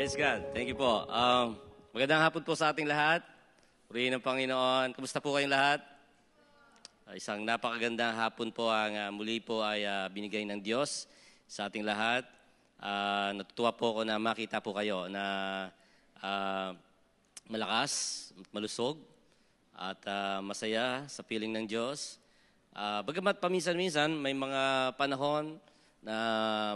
Praise God. Thank you po. Magandang hapon po sa ating lahat. Purihin ng Panginoon. Kumusta po kayong lahat? Isang napakagandang hapon po ang muli po ay binigay ng Diyos sa ating lahat. Natutuwa po ako na makita po kayo na malakas, malusog, at masaya sa piling ng Diyos. Bagamat paminsan-minsan may mga panahon na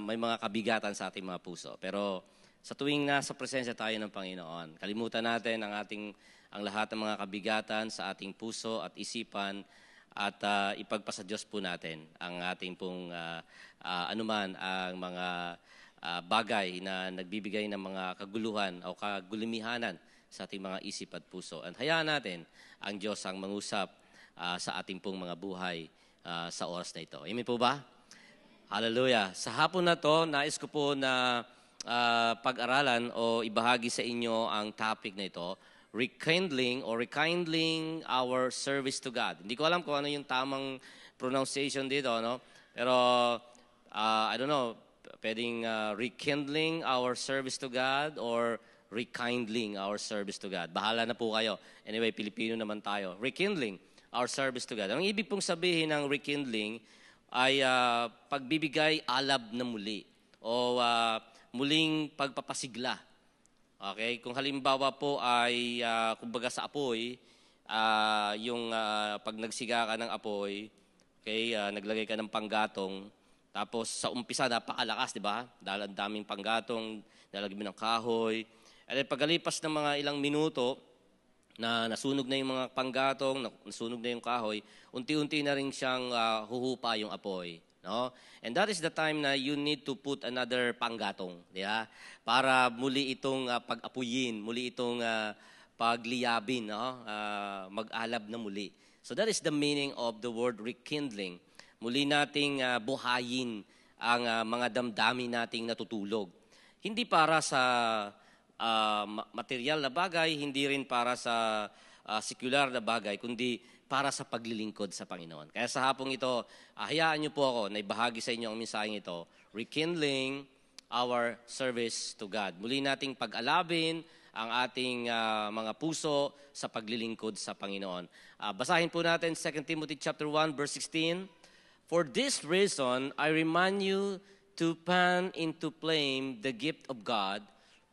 may mga kabigatan sa ating mga puso. Pero sa tuwing nasa presensya tayo ng Panginoon, kalimutan natin ang lahat ng mga kabigatan sa ating puso at isipan at ipagpasa Diyos po natin ang ating pong anuman ang mga bagay na nagbibigay ng mga kaguluhan o kagulimihanan sa ating mga isip at puso. At hayaan natin ang Diyos ang mangusap sa ating pong mga buhay sa oras na ito. Amen po ba? Hallelujah. Sa hapon na to, nais ko po na pag-aralan o ibahagi sa inyo ang topic na ito, rekindling our service to God. Hindi ko alam kung ano yung tamang pronunciation dito, no? Pero I don't know, pwedeng rekindling our service to God or rekindling our service to God. Bahala na po kayo. Anyway, Pilipino naman tayo. Rekindling our service to God. Ang ibig pong sabihin ng rekindling ay pagbibigay alab na muli o muling pagpapasigla. Okay? Kung halimbawa po ay kumbaga sa apoy, yung pag nagsiga ka ng apoy, okay, naglagay ka ng panggatong, tapos sa umpisa napakalakas, di ba? Dahil ang daming panggatong, nalagay mo ng kahoy. At pagkalipas ng mga ilang minuto, na nasunog na yung mga panggatong, nasunog na yung kahoy, unti-unti na rin siyang huhupa yung apoy. No? And that is the time na you need to put another panggatong. Yeah? Para muli itong pag-apuyin, muli itong pagliyabin, no? Mag-alab na muli. So that is the meaning of the word rekindling. Muli nating buhayin ang mga damdamin nating natutulog. Hindi para sa material na bagay, hindi rin para sa secular na bagay, kundi para sa paglilingkod sa Panginoon. Kaya sa hapong ito, hayaan niyo po ako na ibahagi sa inyo ang mensaheng ito, rekindling our service to God. Muli nating pag-alabin ang ating mga puso sa paglilingkod sa Panginoon. Basahin po natin 2 Timothy chapter 1 verse 16. For this reason, I remind you to fan into flame the gift of God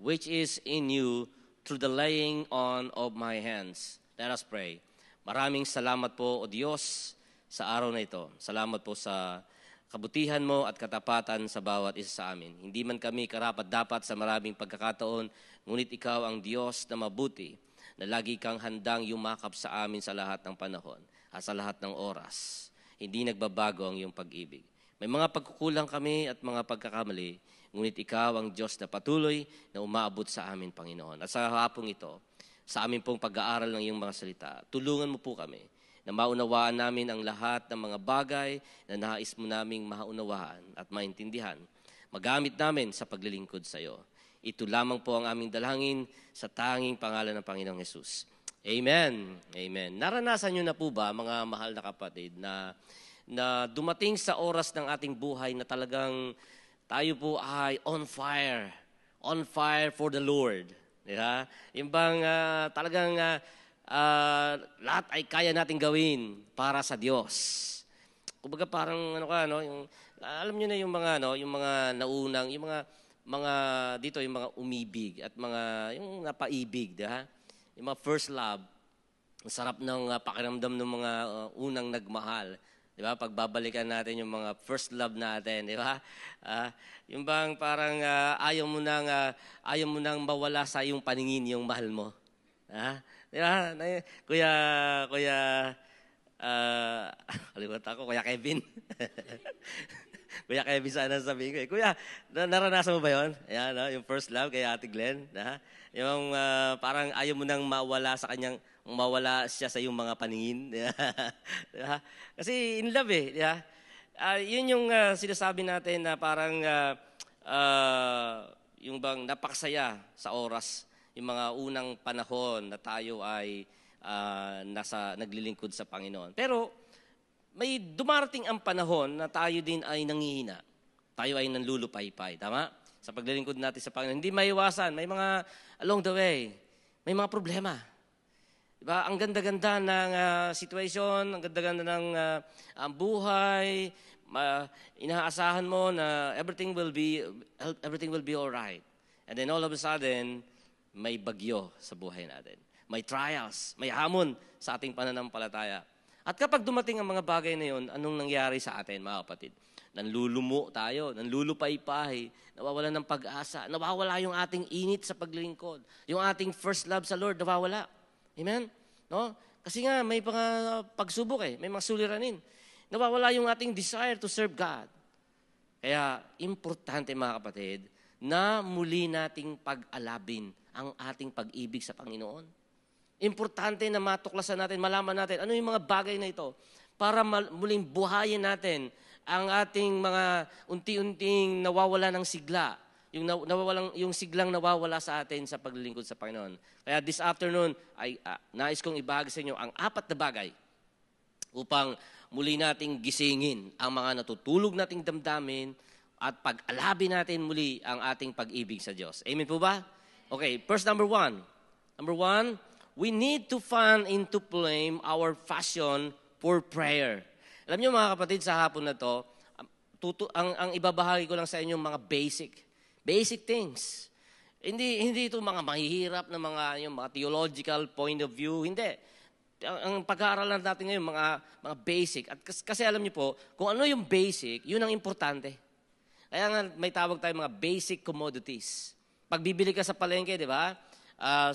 which is in you through the laying on of my hands. Let us pray. Maraming salamat po, O Diyos, sa araw na ito. Salamat po sa kabutihan mo at katapatan sa bawat isa sa amin. Hindi man kami karapat-dapat sa maraming pagkakataon, ngunit ikaw ang Diyos na mabuti, na lagi kang handang yumakap sa amin sa lahat ng panahon at sa lahat ng oras. Hindi nagbabago ang iyong pag-ibig. May mga pagkukulang kami at mga pagkakamali, ngunit ikaw ang Diyos na patuloy na umaabot sa amin, Panginoon. At sa hapong ito, sa amin pong pag-aaral ng iyong mga salita, tulungan mo po kami na maunawaan namin ang lahat ng mga bagay na nais mo naming maunawaan at maintindihan. Magamit namin sa paglilingkod sa iyo. Ito lamang po ang aming dalangin sa tanging pangalan ng Panginoong Hesus. Amen. Amen. Naranasan niyo na po ba, mga mahal na kapatid, na dumating sa oras ng ating buhay na talagang tayo po ay on fire for the Lord. Diba? Yung bang talagang lahat ay kaya nating gawin para sa Diyos. Kumbaga parang alam niyo na yung mga naunang, yung mga dito yung mga umibig at yung napaibig, diba? Yung mga first love. Ang sarap ng pakiramdam ng mga unang nagmahal. Diba? Pagbabalikan natin yung mga first love natin, di ba? Yung bang parang ayaw mo nang mawala sa iyong paningin yung mahal mo. Di ba? Kalimutan ko, Kuya Kevin. Kuya Kevin, sana sabihin ko. Kuya, naranasan mo ba yun? Ayan, no? Yung first love kay Ate Glenn. Yung parang ayaw mo nang mawala siya sa iyong mga paningin. Diba? Kasi in love diba? Yun yung sinasabi natin na parang yung bang napakasaya sa oras, yung mga unang panahon na tayo ay naglilingkod sa Panginoon. Pero may dumarating ang panahon na tayo din ay nanghihina. Tayo ay nanlulupaypay. Tama? sa paglilingkod natin sa Panginoon. Hindi maiwasan. May mga along the way, may mga problema. Diba? Ang ganda-ganda ng situation, ang ganda-ganda ng buhay, inaasahan mo na everything will be all right. And then all of a sudden, may bagyo sa buhay natin. May trials, may hamon sa ating pananampalataya. At kapag dumating ang mga bagay na yun, anong nangyari sa atin, mga kapatid? Nanlulumo tayo, nanlulupay-pay, nawawalan ng pag-asa, nawawala yung ating init sa paglilingkod, yung ating first love sa Lord, nawawala. Amen? No? Kasi nga, may mga pagsubok may mga suliranin. Nawawala yung ating desire to serve God. Kaya, importante mga kapatid, na muli nating pag-alabin ang ating pag-ibig sa Panginoon. Importante na matuklasan natin, malaman natin, ano yung mga bagay na ito para muling buhayin natin ang ating mga unti-unting nawawala ng sigla, yung siglang nawawala sa atin sa paglilingkod sa Panginoon. Kaya this afternoon, ay nais kong ibahagi sa inyo ang 4 na bagay upang muli nating gisingin ang mga natutulog nating damdamin at pag-alabin natin muli ang ating pag-ibig sa Diyos. Amen po ba? Okay, first number 1. Number 1, we need to fan into flame our passion for prayer. Alam niyo mga kapatid, sa hapon na to, ang ibabahagi ko lang sa inyo mga basic things. Hindi ito mga mahihirap na yung mga theological point of view. Hindi. Ang pag-aaralan natin ngayon, mga basic. At kasi alam niyo po, kung ano yung basic, yun ang importante. Kaya nga may tawag tayong mga basic commodities. Pag bibili ka sa palengke, di ba?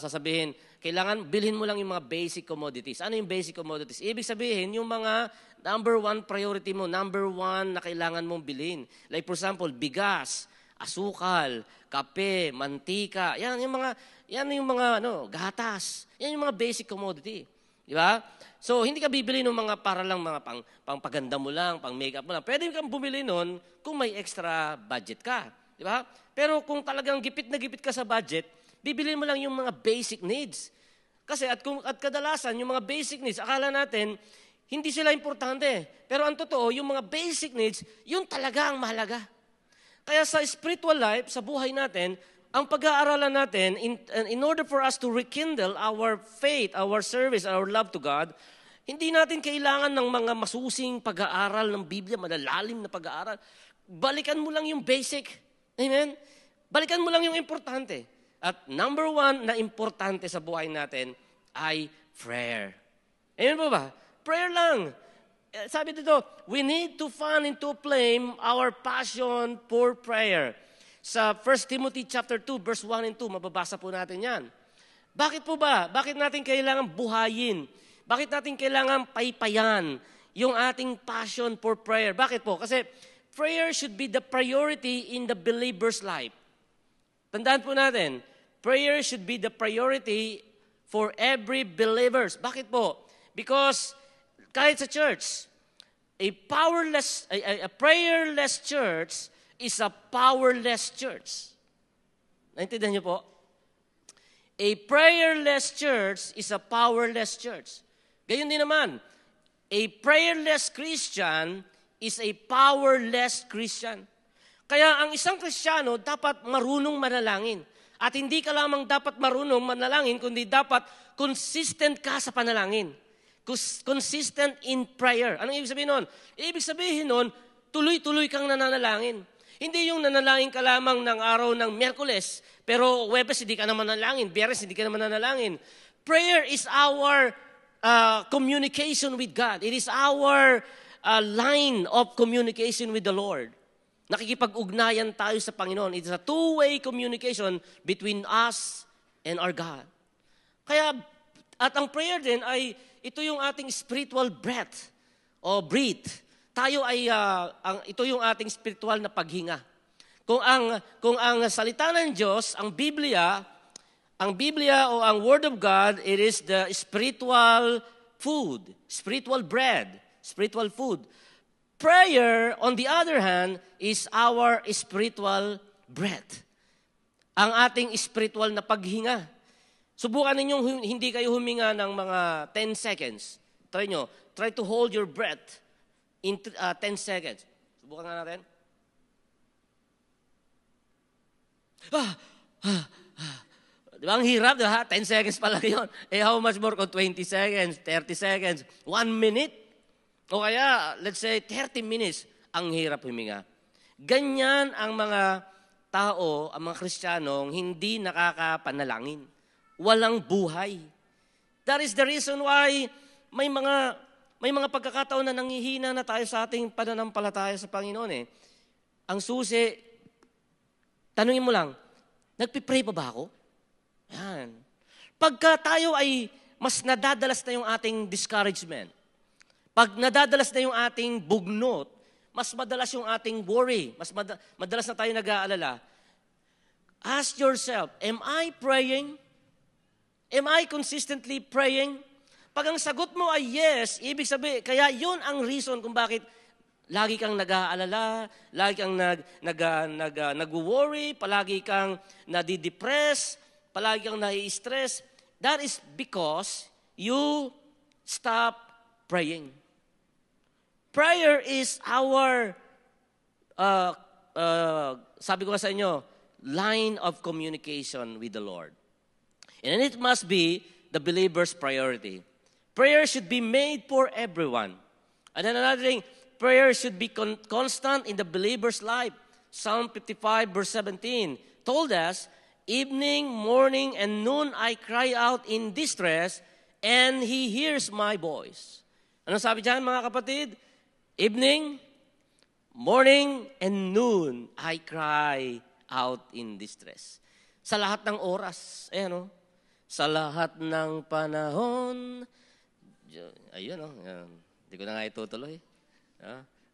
Sasabihin, kailangan bilhin mo lang yung mga basic commodities. Ano yung basic commodities? Ibig sabihin, yung mga number 1 priority mo, number 1 na kailangan mong bilhin. Like for example, bigas, asukal, kape, mantika. Yan yung mga gatas. Yan yung mga basic commodity. Di ba? So, hindi ka bibili ng mga para lang mga pangpaganda mo lang, pang makeup mo lang. Pwede kang bumili nun kung may extra budget ka. Di ba? Pero kung talagang gipit na gipit ka sa budget, bibili mo lang yung mga basic needs. Kasi at kadalasan, yung mga basic needs, akala natin, hindi sila importante. Pero ang totoo, yung mga basic needs, yun talaga ang mahalaga. Kaya sa spiritual life, sa buhay natin, ang pag-aaralan natin, in order for us to rekindle our faith, our service, our love to God, hindi natin kailangan ng mga masusing pag-aaral ng Biblia, malalalim na pag-aaral. Balikan mo lang yung basic. Amen? Balikan mo lang yung importante. At number 1 na importante sa buhay natin ay prayer. Amen po ba? Prayer lang. Sabi dito, we need to fan into flame our passion for prayer. Sa 1 Timothy chapter 2, verse 1 and 2, mababasa po natin yan. Bakit po ba? Bakit natin kailangan buhayin? Bakit natin kailangan paypayan yung ating passion for prayer? Bakit po? Kasi prayer should be the priority in the believer's life. Tandaan po natin, prayer should be the priority for every believer. Bakit po? Because kahit sa church, a prayerless church is a powerless church. Naintindihan niyo po? A prayerless church is a powerless church. Gayon din naman, a prayerless Christian is a powerless Christian. Kaya ang isang Kristiyano dapat marunong manalangin. At hindi ka lamang dapat marunong manalangin, kundi dapat consistent ka sa panalangin. Consistent in prayer. Anong ibig sabihin nun? Ibig sabihin nun, tuloy-tuloy kang nananalangin. Hindi yung nanalangin ka lamang ng araw ng Miyerkules, pero Huwebes hindi ka naman nanalangin, Biyernes hindi ka naman nanalangin. Prayer is our communication with God. It is our line of communication with the Lord. Nakikipag-ugnayan tayo sa Panginoon. It is a two-way communication between us and our God. Kaya, at ang prayer din ay, ito yung ating spiritual breath o breathe. Tayo ay, ito yung ating spiritual na paghinga. Kung ang salita ng Diyos, ang Biblia o ang Word of God, it is the spiritual food, spiritual bread, spiritual food. Prayer, on the other hand, is our spiritual breath. Ang ating spiritual na paghinga. Subukan ninyong hindi kayo huminga ng mga 10 seconds. Try nyo. Try to hold your breath in 10 seconds. Subukan nga natin. Ah, ah, ah. Di ba? Ang hirap, di ba? 10 seconds pa lang yun. How much more kung 20 seconds, 30 seconds, 1 minute? O kaya, let's say, 30 minutes. Ang hirap huminga. Ganyan ang mga tao, ang mga Kristiyanong, hindi nakakapanalangin. Walang buhay. That is the reason why may mga pagkakataon na nanghihina na tayo sa ating pananampalataya sa Panginoon eh. Ang susi, tanungin mo lang, nagpipray pa ba ako? Yan. Pagka tayo ay mas nadadalas na yung ating discouragement, pag nadadalas na yung ating bugnot, mas madalas yung ating worry, mas madalas na tayo nag-aalala, ask yourself, am I praying? Am I consistently praying? Pag ang sagot mo ay yes, ibig sabihin, kaya yun ang reason kung bakit lagi kang nag-aalala, lagi kang nag-worry, palagi kang nadidepress, palagi kang nai-stress. That is because you stop praying. Prayer is our, sabi ko sa inyo, line of communication with the Lord. And it must be the believer's priority. Prayer should be made for everyone. And then another thing, prayer should be constant in the believer's life. Psalm 55 verse 17 told us, evening, morning, and noon I cry out in distress, and He hears my voice. Ano sabi dyan mga kapatid? Evening, morning, and noon I cry out in distress. Sa lahat ng oras, sa lahat ng panahon, ayun, hindi ko na nga itutuloy.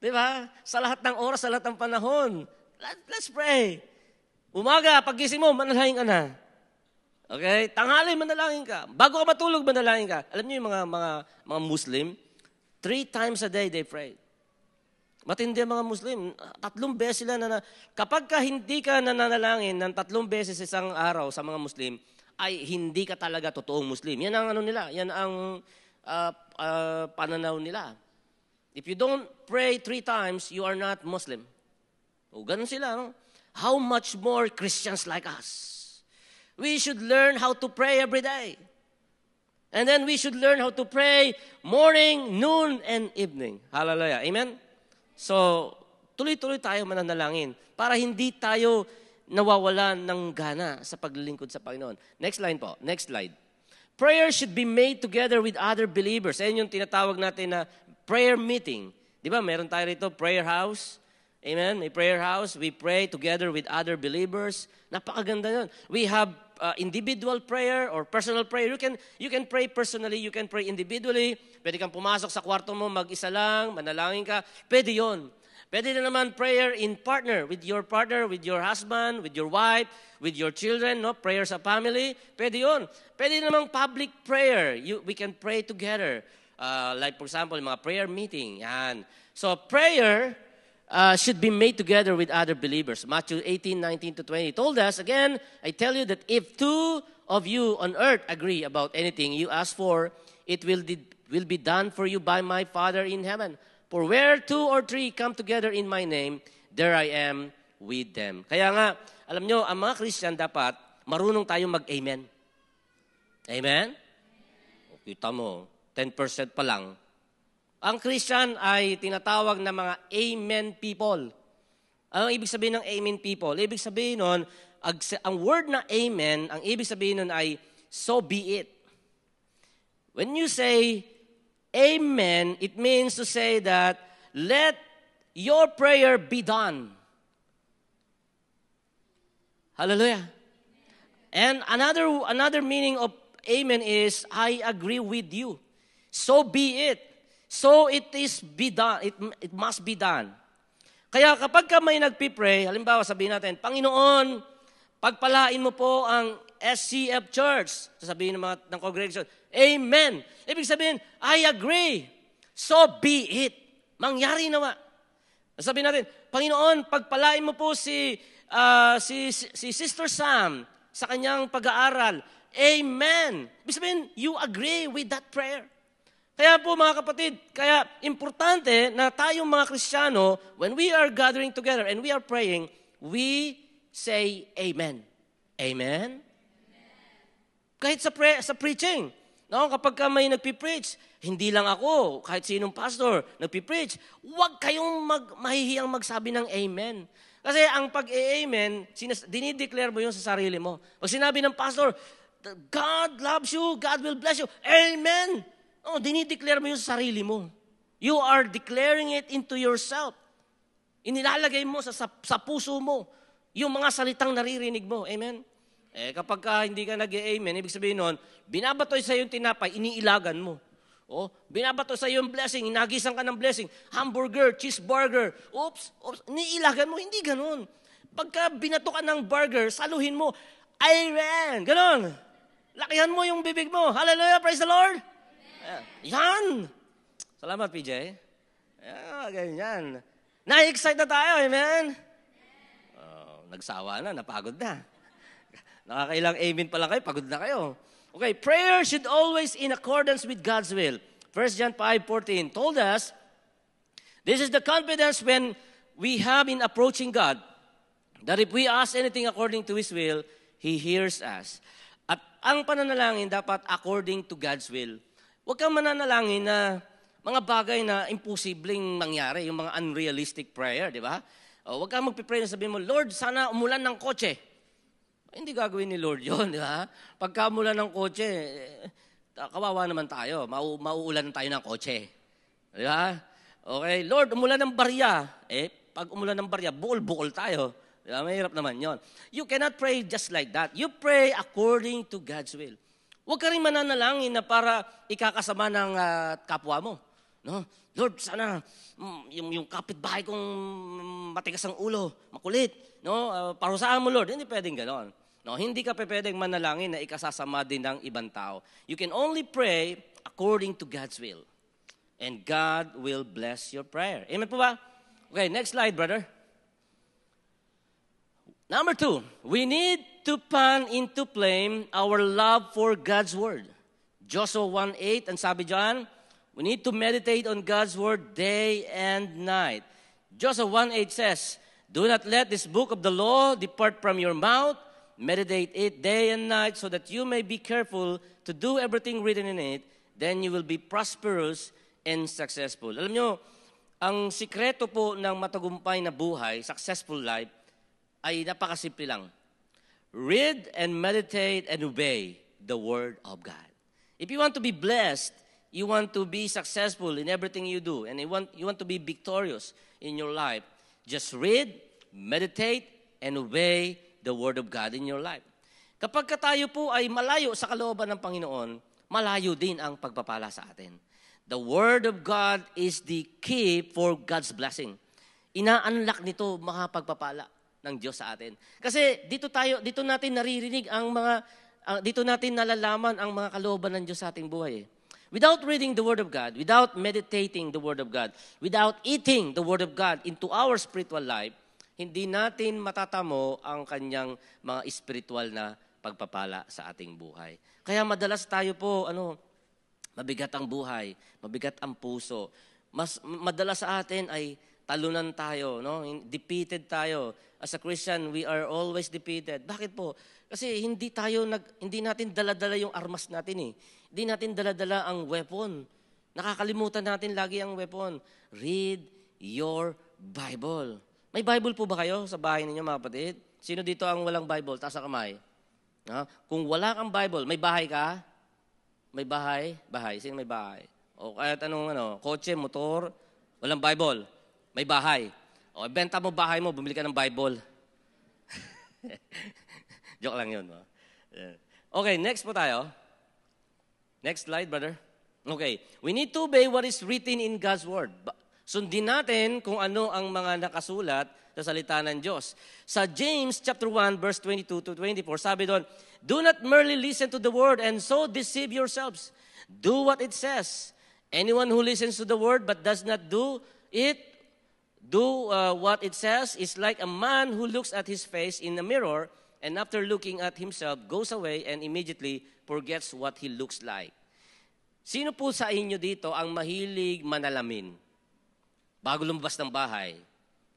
Di ba? Sa lahat ng oras, sa lahat ng panahon, let's pray. Umaga, paggising mo, manalangin ka na. Okay? Tanghali, manalangin ka. Bago ka matulog, manalangin ka. Alam niyo yung mga Muslim, 3 times a day they pray. Matindi ang mga Muslim. 3 beses sila kapag ka hindi ka nananalangin ng 3 beses isang araw sa mga Muslim, ay hindi ka talaga totoong Muslim. Yan ang nila. Yan ang pananaw nila. If you don't pray 3 times, you are not Muslim. O ganun sila, no? How much more Christians like us? We should learn how to pray every day. And then we should learn how to pray morning, noon, and evening. Hallelujah. Amen? So, tuloy-tuloy tayo mananalangin para hindi tayo nawawalan ng gana sa paglilingkod sa Panginoon. Next line po. Next slide. Prayer should be made together with other believers. Ayan yung tinatawag natin na prayer meeting. Di ba? Meron tayo rito, prayer house. Amen? May prayer house. We pray together with other believers. Napakaganda yun. We have individual prayer or personal prayer. You can pray personally. You can pray individually. Pwede kang pumasok sa kwarto mo, mag-isa lang, manalangin ka. Pwede yun. Pwede na naman prayer in partner, with your husband, with your wife, with your children, no? Prayer sa family. Pwede yun. Pwede namang public prayer. We can pray together. Like for example, mga prayer meeting. Yan. So prayer should be made together with other believers. Matthew 18:19-20 told us, again, I tell you that if 2 of you on earth agree about anything you ask for, it will be done for you by my Father in heaven. For where 2 or 3 come together in my name, there I am with them. Kaya nga, alam nyo, ang mga Christian dapat marunong tayong mag-amen. Amen? Kita mo, 10% pa lang. Ang Christian ay tinatawag na mga amen people. Ano ang ibig sabihin ng amen people? Ibig sabihin nun, ang word na amen, ang ibig sabihin nun ay so be it. When you say amen, it means to say that let your prayer be done. Hallelujah. And another meaning of amen is I agree with you. So be it. So it is be done. It must be done. Kaya kapag ka may nagpipray, halimbawa sabihin natin, Panginoon, pagpalain mo po ang SCF Church. Sasabihin ng congregation, Amen. Ibig sabihin, I agree. So be it. Mangyari nawa. Sabihin natin, Panginoon, pagpalain mo po si Sister Sam sa kanyang pag-aaral. Amen. Ibig sabihin, you agree with that prayer. Kaya po mga kapatid, kaya importante na tayong mga Kristiyano, when we are gathering together and we are praying, we say Amen. Amen? Kahit sa preaching. No, kapag ka may nagpipreach, hindi lang ako, kahit sinong pastor nagpipreach, huwag kayong mahihiyang magsabi ng amen. Kasi ang pag-amen, dinideclare mo yun sa sarili mo. Pag sinabi ng pastor, God loves you, God will bless you, amen. Oh, dinideclare mo yun sa sarili mo. You are declaring it into yourself. Inilalagay mo sa puso mo yung mga salitang naririnig mo. Amen? Kapag hindi ka nag-amen, ibig sabihin nun, binabatoy sa yung tinapay, iniilagan mo. Binabato sa iyo yung blessing, inagisan ka ng blessing, hamburger, cheeseburger, oops, iniilagan mo, hindi ganun. Pagka binato ka ng burger, saluhin mo, amen, ganun. Lakihan mo yung bibig mo, hallelujah, praise the Lord. Yan. Salamat, PJ. Ganyan. Na-excite na tayo, amen? Nagsawa na, napagod na. Nakakailang amen pala kayo, pagod na kayo. Okay, prayer should always in accordance with God's will. 1 John 5:14 told us, this is the confidence when we have in approaching God, that if we ask anything according to His will, He hears us. At ang pananalangin dapat according to God's will. Huwag kang mananalangin na mga bagay na imposibleng mangyari, yung mga unrealistic prayer, di ba? Huwag kang magpipray na sabihin mo, Lord, sana umulan ng kotse. Hindi gagawin ni Lord yun, di ba? Pagka umulan ng kotse, kawawa naman tayo. Mauulan tayo ng kotse. Di ba? Okay, Lord, umulan ng barya. Pag umulan ng barya, bukol-bukol tayo. Di ba? Mahirap naman yon. You cannot pray just like that. You pray according to God's will. Huwag ka rin mananalangin na para ikakasama ng kapwa mo. No? Lord, sana yung kapitbahay kong matigas ang ulo, makulit. No? Parusahan mo, Lord. Hindi pwedeng gano'n. No, hindi ka pwedeng manalangin na ikasasama din ng ibang tao. You can only pray according to God's will. And God will bless your prayer. Amen po ba? Okay, next slide, brother. Number 2, we need to fan into flame our love for God's word. Joshua 1:8, ang sabi dyan, we need to meditate on God's word day and night. Joshua 1:8 says, do not let this book of the law depart from your mouth. Meditate it day and night so that you may be careful to do everything written in it. Then you will be prosperous and successful. Alam nyo, ang sikreto po ng matagumpay na buhay, successful life, ay napakasimple lang. Read and meditate and obey the Word of God. If you want to be blessed, you want to be successful in everything you do, and you want to be victorious in your life, just read, meditate, and obey the Word of God in your life. Kapag tayo po ay malayo sa kalooban ng Panginoon, malayo din ang pagpapala sa atin. The Word of God is the key for God's blessing. Ina-unlock nito mga pagpapala ng Diyos sa atin. Kasi dito natin naririnig dito natin nalalaman ang mga kalooban ng Diyos sa ating buhay. Without reading the Word of God, without meditating the Word of God, without eating the Word of God into our spiritual life, hindi natin matatamo ang kanyang mga spiritual na pagpapala sa ating buhay. Kaya madalas tayo po, mabigat ang buhay, mabigat ang puso. Madalas sa atin ay talunan tayo, no? Defeated tayo. As a Christian, we are always defeated. Bakit po? Kasi hindi natin dala-dala yung armas natin eh. Hindi natin dala-dala ang weapon. Nakakalimutan natin lagi ang weapon. Read your Bible. May Bible po ba kayo sa bahay ninyo, mga kapatid? Sino dito ang walang Bible? Taas ang kamay. Kung wala kang Bible, may bahay ka? May bahay? Bahay. Sino may bahay? O kahit kotse, motor, walang Bible. May bahay. O benta mo bahay mo, bumili ka ng Bible. Joke lang yun. Okay, next po tayo. Next slide, brother. Okay, we need to obey what is written in God's Word. Sundin natin kung ano ang mga nakasulat sa salita ng Diyos. Sa James chapter 1 verse 22 to 24, sabi doon, do not merely listen to the word and so deceive yourselves. Do what it says. Anyone who listens to the word but does not do what it says is like a man who looks at his face in a mirror and after looking at himself goes away and immediately forgets what he looks like. Sino po sa inyo dito ang mahilig manalamin? Bago lumabas ng bahay,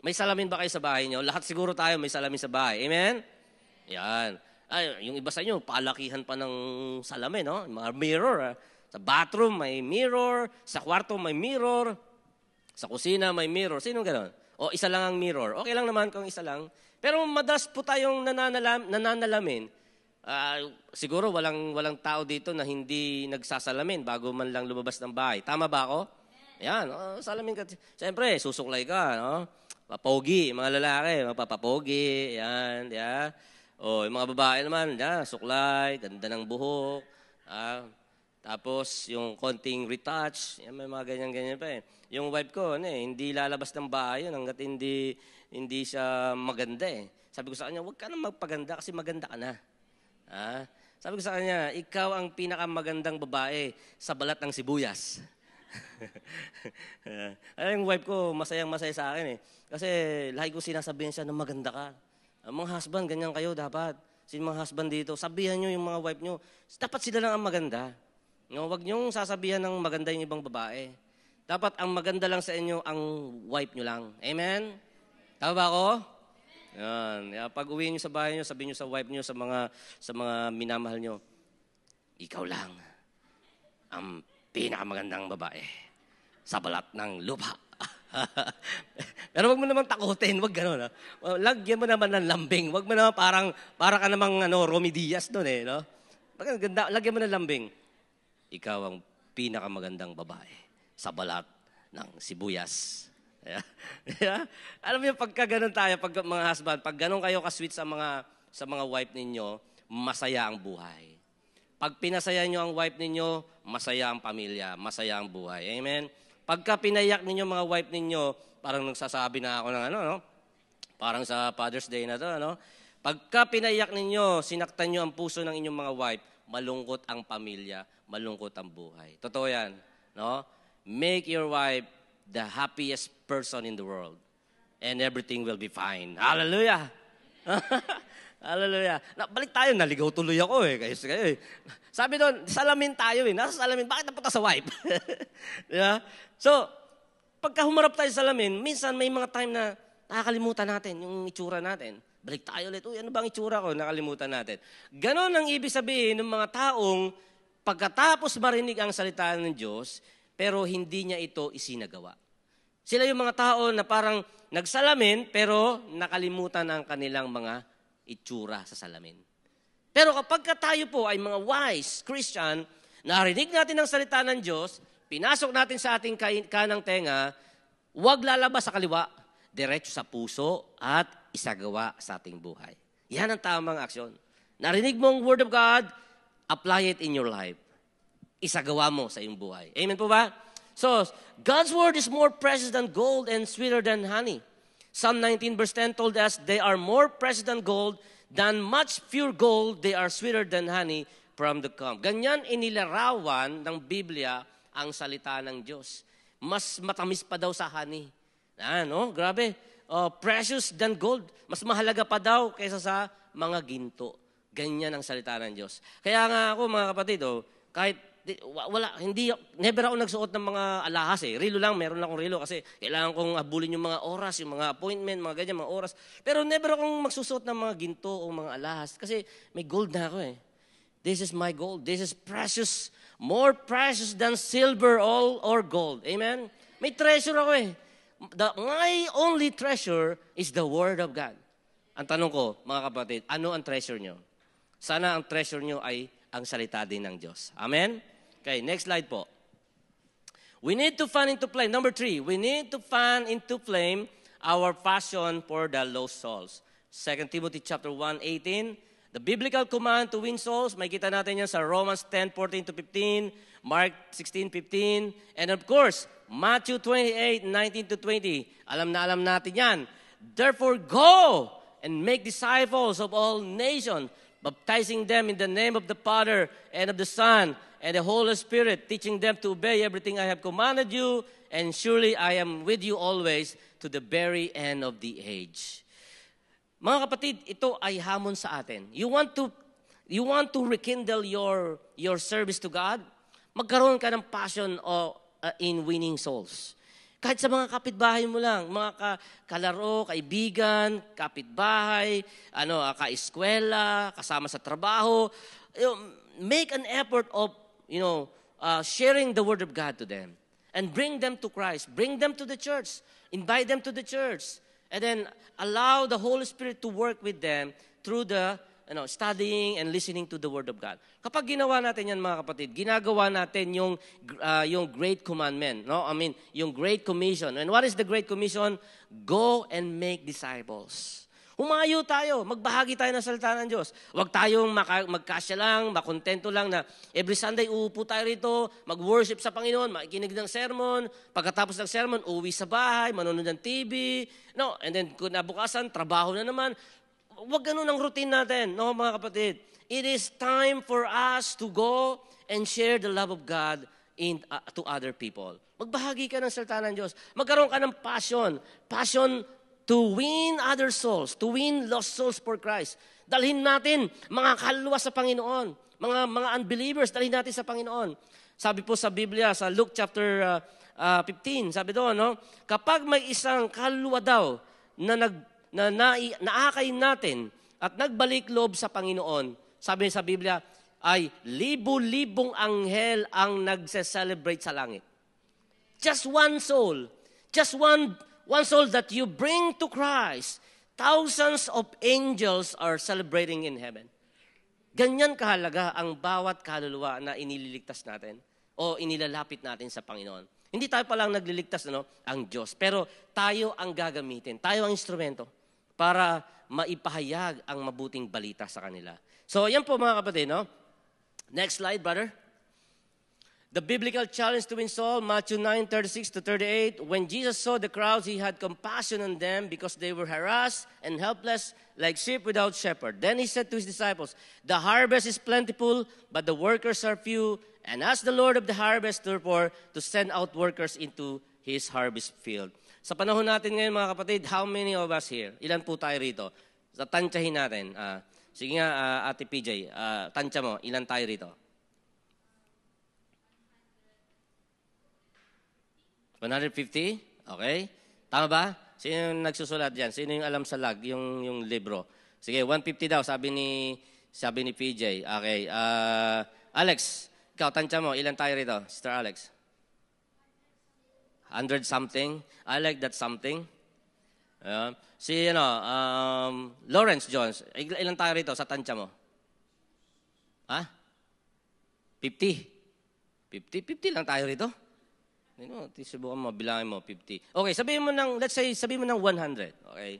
May salamin ba kayo sa bahay nyo? Lahat siguro tayo may salamin sa bahay. Amen? Yan. Ay, yung iba sa inyo, palakihan pa ng salamin, no? Mga mirror. Sa bathroom may mirror, sa kwarto may mirror, sa kusina may mirror. Sino gano'n? O isa lang ang mirror. Okay lang naman kung isa lang. Pero madalas po tayong nananalamin. Siguro walang tao dito na hindi nagsasalamin bago man lang lumabas ng bahay. Tama ba ako? Yan, salamin ka. Siyempre, susuklay ka, no? Papogi, mga lalaki, mapapapogi, yan, yeah. Yung mga babae naman, suklay, ganda ng buhok, tapos yung konting retouch, yan, may mga ganyan-ganyan pa eh. Yung wife ko, hindi lalabas ng bahay yun hanggat hindi siya maganda eh. Sabi ko sa kanya, huwag ka na magpaganda kasi maganda ka na. Sabi ko sa kanya, ikaw ang pinakamagandang babae sa balat ng sibuyas. Yung wife ko, masayang-masaya sa akin eh. Kasi lagi ko sinasabihan siya na maganda ka. Mga husband, ganyan kayo dapat. Mga husband dito, sabihan nyo yung mga wife nyo. Dapat sila lang ang maganda. Huwag nyo sasabihan ng maganda yung ibang babae. Dapat ang maganda lang sa inyo, ang wife nyo lang. Amen? Tama ba ako? Yan. Pag uwi nyo sa bahay nyo, sabihin nyo sa wife nyo, sa mga minamahal nyo, ikaw lang ang pinakamagandang babae sa balat ng lupa. Pero wag mo naman takutin, wag gano'n. Lagyan mo naman ng lambing. Wag mo naman para ka namang Romy Diaz doon eh. No? Ganda, lagyan mo ng lambing. Ikaw ang pinakamagandang babae sa balat ng sibuyas. Yeah? Alam mo yung pagka gano'n tayo, pag mga husband, pag gano'n kayo ka-sweet sa mga wife ninyo, masaya ang buhay. Pag pinasaya nyo ang wife ninyo, masaya ang pamilya, masaya ang buhay. Amen? Pagka pinayak ninyo mga wife ninyo, parang nagsasabi na ako ng no? Parang sa Father's Day na to, no? Pagka pinayak ninyo, sinaktan nyo ang puso ng inyong mga wife, malungkot ang pamilya, malungkot ang buhay. Totoo yan, no? Make your wife the happiest person in the world, and everything will be fine. Hallelujah! Hallelujah. Balik tayo, naligaw tuloy ako eh. Kayo eh. Sabi doon, salamin tayo eh. Nasa salamin, bakit napunta sa wife? Yeah? So, pagka humarap tayo sa salamin, minsan may mga time na nakakalimutan natin yung itsura natin. Balik tayo ulit, ano bang itsura ko? Nakalimutan natin. Ganon ang ibig sabihin ng mga taong pagkatapos marinig ang salita ng Diyos, pero hindi niya ito isinagawa. Sila yung mga tao na parang nagsalamin, pero nakalimutan ang kanilang mga itsura sa salamin. Pero kapag tayo po ay mga wise Christian, narinig natin ang salita ng Diyos, pinasok natin sa ating kanang tenga, huwag lalabas sa kaliwa, diretso sa puso at isagawa sa ating buhay. Yan ang tamang aksyon. Narinig mo ang Word of God, apply it in your life. Isagawa mo sa iyong buhay. Amen po ba? So, God's Word is more precious than gold and sweeter than honey. Psalm 19 verse 10 told us, they are more precious than gold, than much pure gold, they are sweeter than honey from the comb. Ganyan inilarawan ng Biblia ang salita ng Diyos. Mas matamis pa daw sa honey. Grabe. Precious than gold. Mas mahalaga pa daw kaysa sa mga ginto. Ganyan ang salita ng Diyos. Kaya nga ako mga kapatid, kahit never ako nagsuot ng mga alahas eh. Rilo lang, meron lang akong rilo kasi kailangan kong habulin yung mga oras, yung mga appointment, mga ganyan, mga oras. Pero never akong magsusuot ng mga ginto o mga alahas kasi may gold na ako eh. This is my gold. This is precious. More precious than silver or gold. Amen? May treasure ako eh. My only treasure is the Word of God. Ang tanong ko, mga kapatid, ano ang treasure nyo? Sana ang treasure nyo ay ang salita din ng Diyos. Amen? Okay, next slide po. We need to fan into flame. Number 3, we need to fan into flame our passion for the lost souls. 2 Timothy chapter 1:18. The biblical command to win souls, may kita natin yan sa Romans 10:14-15, Mark 16:15, and of course, Matthew 28:19-20. Alam natin yan. Therefore, go and make disciples of all nations, baptizing them in the name of the Father and of the Son and the Holy Spirit, teaching them to obey everything I have commanded you, and surely I am with you always to the very end of the age. Mga kapatid, ito ay hamon sa atin. You want to rekindle your service to God? Magkaroon ka ng passion in winning souls. Kahit sa mga kapitbahay mo lang, mga kalaro, kaibigan, kapitbahay, kaeskwela, kasama sa trabaho, make an effort of, sharing the Word of God to them. And bring them to Christ. Bring them to the church. Invite them to the church. And then allow the Holy Spirit to work with them through the studying and listening to the Word of God. Kapag ginawa natin yan, mga kapatid, ginagawa natin yung Great Commandment. No? Yung Great Commission. And what is the Great Commission? Go and make disciples. Humayo tayo, magbahagi tayo ng salita ng Diyos. Huwag tayong magkasya lang, makontento lang na every Sunday uupo tayo rito, mag-worship sa Panginoon, makikinig ng sermon, pagkatapos ng sermon, uwi sa bahay, manonood ng TV, and then kung nabukasan, trabaho na naman. Huwag ganun ang routine natin, no, mga kapatid. It is time for us to go and share the love of God to other people. Magbahagi ka ng salita ng Diyos. Magkaroon ka ng passion to win other souls, to win lost souls for Christ. Dalhin natin mga kaluluwa sa Panginoon, mga unbelievers, dalhin natin sa Panginoon. Sabi po sa Biblia, sa Luke chapter 15, sabi doon, no, kapag may isang kaluluwa daw na naakay natin at nagbalik loob sa Panginoon, sabi sa Biblia, ay libo-libong anghel ang nagse-celebrate sa langit. Just one soul. Just one soul that you bring to Christ. Thousands of angels are celebrating in heaven. Ganyan kahalaga ang bawat kaluluwa na inililigtas natin o inilalapit natin sa Panginoon. Hindi tayo palang nagliligtas, ang Diyos. Pero tayo ang gagamitin. Tayo ang instrumento para maipahayag ang mabuting balita sa kanila. So, yan po mga kapatid, no? Next slide, brother. The biblical challenge to win soul, Matthew 9:36-38. When Jesus saw the crowds, He had compassion on them because they were harassed and helpless like sheep without shepherd. Then He said to His disciples, the harvest is plentiful, but the workers are few. And ask the Lord of the harvest, therefore, to send out workers into His harvest field. Sa panahon natin ngayon, mga kapatid, how many of us here? Ilan po tayo rito? Tantyahin natin. Sige nga, Ate PJ, tantya mo, ilan tayo rito? 150? Okay. Tama ba? Sino yung nagsusulat dyan? Sino yung alam sa lag, yung libro? Sige, 150 daw, sabi ni PJ. Okay. Alex, ikaw, tantya mo, ilan tayo rito? Sister Alex? 100 something. I like that something. Lawrence Jones, ilan tayo rito sa tansya mo? 50? 50 lang tayo rito? Subukan mo, bilangin mo, 50. Okay, sabihin mo ng 100. Okay.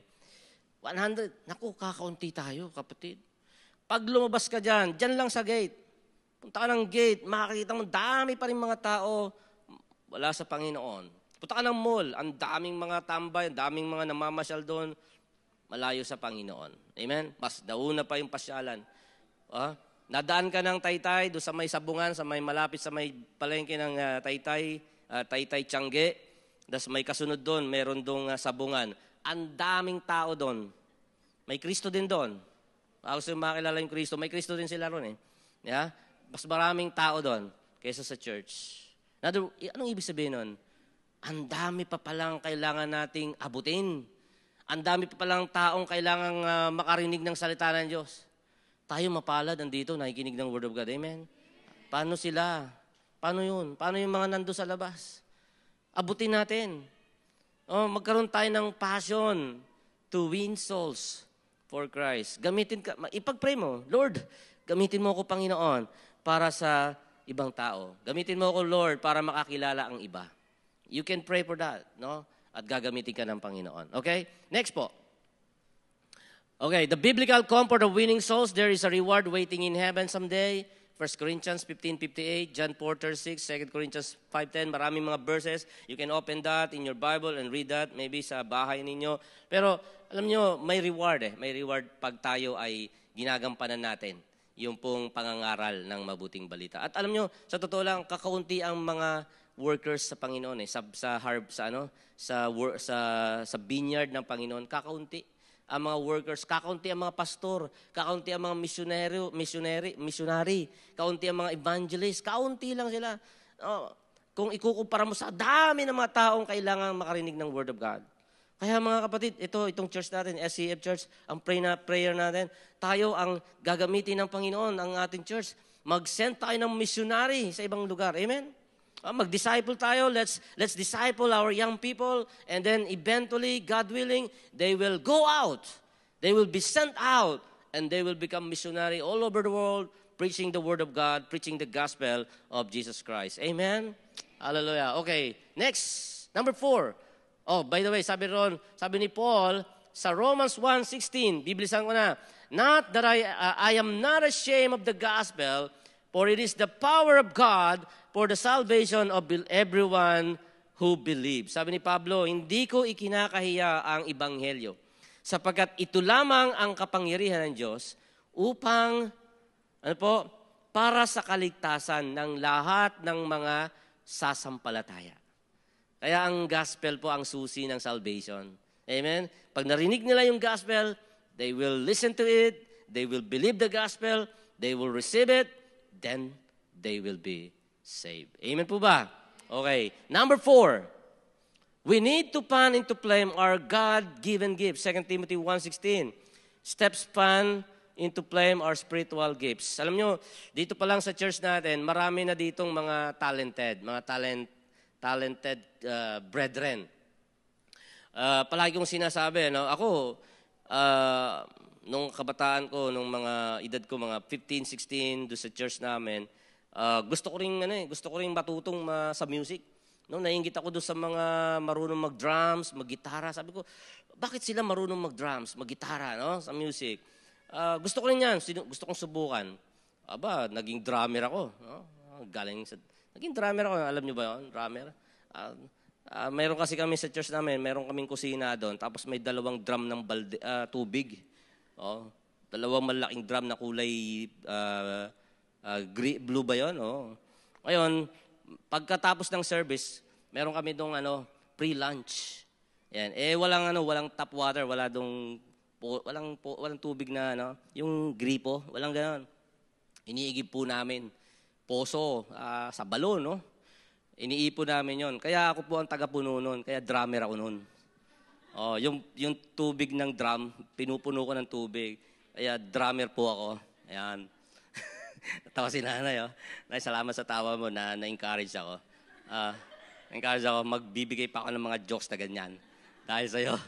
100, naku, kakaunti tayo, kapatid. Pag lumabas ka dyan lang sa gate. Punta ka ng gate, makakita mo, dami pa rin mga tao wala sa Panginoon. Punta ka ng mall, ang daming mga tambay, ang daming mga namamasyal doon, malayo sa Panginoon. Amen? Mas dauna pa yung pasyalan. Nadaan ka ng Taytay, doon sa may sabungan, sa may malapit sa may palengke ng Taytay Tiangge. Das may kasunod doon, meron doong sabungan. Ang daming tao doon. May Kristo din doon. Gusto yung makilala yung Kristo, may Kristo din sila ron eh. Yeah? Mas maraming tao doon kaysa sa church. Anong ibig sabihin nun? Ang dami pa palang kailangan nating abutin. Ang dami pa palang taong kailangang makarinig ng salita ng Diyos. Tayo mapalad andito, nakikinig ng Word of God. Amen? Paano sila? Paano yun? Paano yung mga nando sa labas? Abutin natin. Magkaroon tayo ng passion to win souls for Christ. Ipag-pray mo, Lord, gamitin mo ako, Panginoon, para sa ibang tao. Gamitin mo ako, Lord, para makakilala ang iba. You can pray for that, no? At gagamitin ka ng Panginoon. Okay? Next po. Okay, the biblical comfort of winning souls, there is a reward waiting in heaven someday. 1 Corinthians 15:58, John 4:36, 2 Corinthians 5:10, maraming mga verses. You can open that in your Bible and read that, maybe sa bahay ninyo. Pero alam nyo, may reward eh. May reward pag tayo ay ginagampanan natin yung pong pangangaral ng mabuting balita. At alam nyo, sa totoo lang, kakaunti ang mga workers sa Panginoon eh, sa vineyard ng Panginoon, kakaunti ang mga workers, kakaunti ang mga pastor, kakaunti ang mga missionary, kaunti ang mga evangelist, kaunti lang sila. kung ikukumpara mo sa dami ng mga taong kailangan makarinig ng Word of God. Kaya mga kapatid, itong church natin, SCF Church, ang prayer natin, tayo ang gagamitin ng Panginoon, ang ating church. Mag-send tayo ng missionary sa ibang lugar. Amen? Mag-disciple tayo. Let's disciple our young people. And then eventually, God willing, they will go out. They will be sent out. And they will become missionary all over the world, preaching the Word of God, preaching the gospel of Jesus Christ. Amen? Hallelujah. Okay, next. Number 4. Oh, by the way, sabi ni Paul, sa Romans 1:16, bibilisan ko na, not that I am not ashamed of the gospel, for it is the power of God for the salvation of everyone who believes. Sabi ni Pablo, hindi ko ikinakahiya ang ebanghelyo, sapagkat ito lamang ang kapangyarihan ng Diyos upang, para sa kaligtasan ng lahat ng mga sasampalataya. Kaya ang gospel po ang susi ng salvation. Amen? Pag narinig nila yung gospel, they will listen to it, they will believe the gospel, they will receive it, then they will be saved. Amen po ba? Okay. Number 4, we need to pan into flame our God-given gifts. 2 Timothy 1:16. Steps pan into flame our spiritual gifts. Alam nyo, dito pa lang sa church natin, marami na ditong mga talented brethren. Palagi kong sinasabi, ako, nung kabataan ko, nung mga edad ko, mga 15, 16, doon sa church namin, gusto ko ring matutong sa music. No, naiinggit ako doon sa mga marunong mag-drums, mag-gitara. Sabi ko, bakit sila marunong mag-drums, mag-gitara, no, sa music? Gusto ko rin yan, gusto kong subukan. Naging drummer ako. No? Naging drummer ako, alam niyo ba yun? Drummer. Meron kasi kami sa church namin, meron kaming kusina doon, tapos may 2 drum ng tubig. Oh, 2 malaking drum na kulay blue ba yun? Oh. Ngayon, pagkatapos ng service, meron kami doon pre-lunch. Yan. Walang tap water, walang tubig na yung gripo, walang ganoon. Iniigib po namin. Poso, sa balon, no? Iniipon namin yon. Kaya ako po ang taga-puno nun. Kaya drummer ako nun. Oh, yung tubig ng drum, pinupuno ko ng tubig. Kaya drummer po ako. Ayan. Tawa si nanay, oh. Nay, salamat sa tawa mo na-encourage ako. Na-encourage ako, magbibigay pa ako ng mga jokes na ganyan. Dahil sa'yo.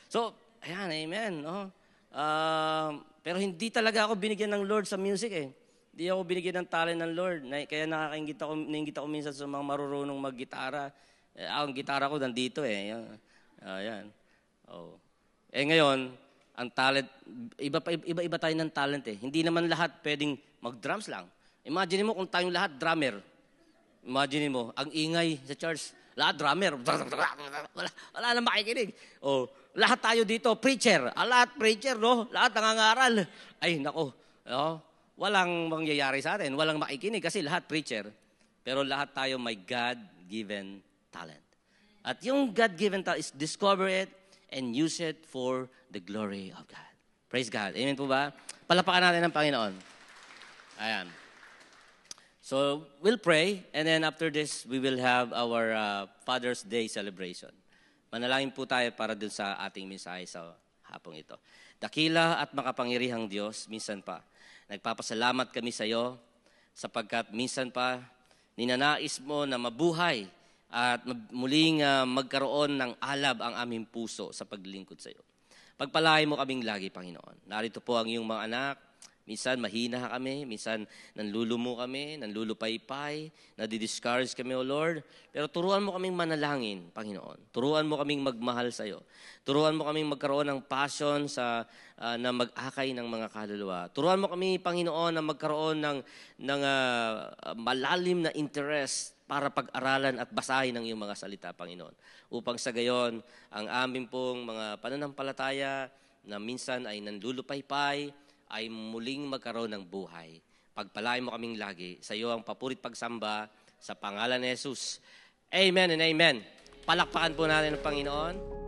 So, ayan, amen. No? Pero hindi talaga ako binigyan ng Lord sa music eh. Hindi ako binigyan ng talent ng Lord. Kaya nainggit ako minsan sa mga marurunong mag-gitara. Ang gitara ko nandito eh. Ayan. Oh. Ngayon, ang talent, iba tayo ng talent eh. Hindi naman lahat pwedeng mag-drums lang. Imagine mo kung tayong lahat drummer. Imagine mo, ang ingay sa church. Lahat drummer. Wala na makikinig. Oh, lahat tayo dito, preacher. Lahat preacher, no? Lahat nangangaral. Ay, nako. No? Walang mangyayari sa atin. Walang makikinig kasi lahat preacher. Pero lahat tayo may God-given talent. At yung God-given talent is discover it and use it for the glory of God. Praise God. Amen po ba? Palapakan natin ng Panginoon. Ayan. So, we'll pray and then after this, we will have our Father's Day celebration. Manalangin po tayo para dun sa ating mensahe sa hapong ito. Dakila at makapangyarihang Diyos, minsan pa, nagpapasalamat kami sa iyo sapagkat minsan pa ninanais mo na mabuhay at muling magkaroon ng alab ang aming puso sa paglilingkod sa iyo. Pagpalain mo kaming lagi, Panginoon. Narito po ang iyong mga anak. Minsan mahina kami, minsan nanlulumo kami, nanlulupaypay, nadidiscourage kami, O Lord. Pero turuan mo kaming manalangin, Panginoon. Turuan mo kaming magmahal sa iyo. Turuan mo kaming magkaroon ng passion na mag-akay ng mga kaluluwa. Turuan mo kami, Panginoon, na magkaroon ng malalim na interest para pag-aralan at basahin ang iyong mga salita, Panginoon. Upang sa gayon, ang aming pong mga pananampalataya na minsan ay nanlulupaypay, ay muling magkaroon ng buhay. Pagpalain mo kaming lagi. Sa iyo ang papurit pagsamba sa pangalan ni Jesus. Amen and amen. Palakpakan po natin ang Panginoon.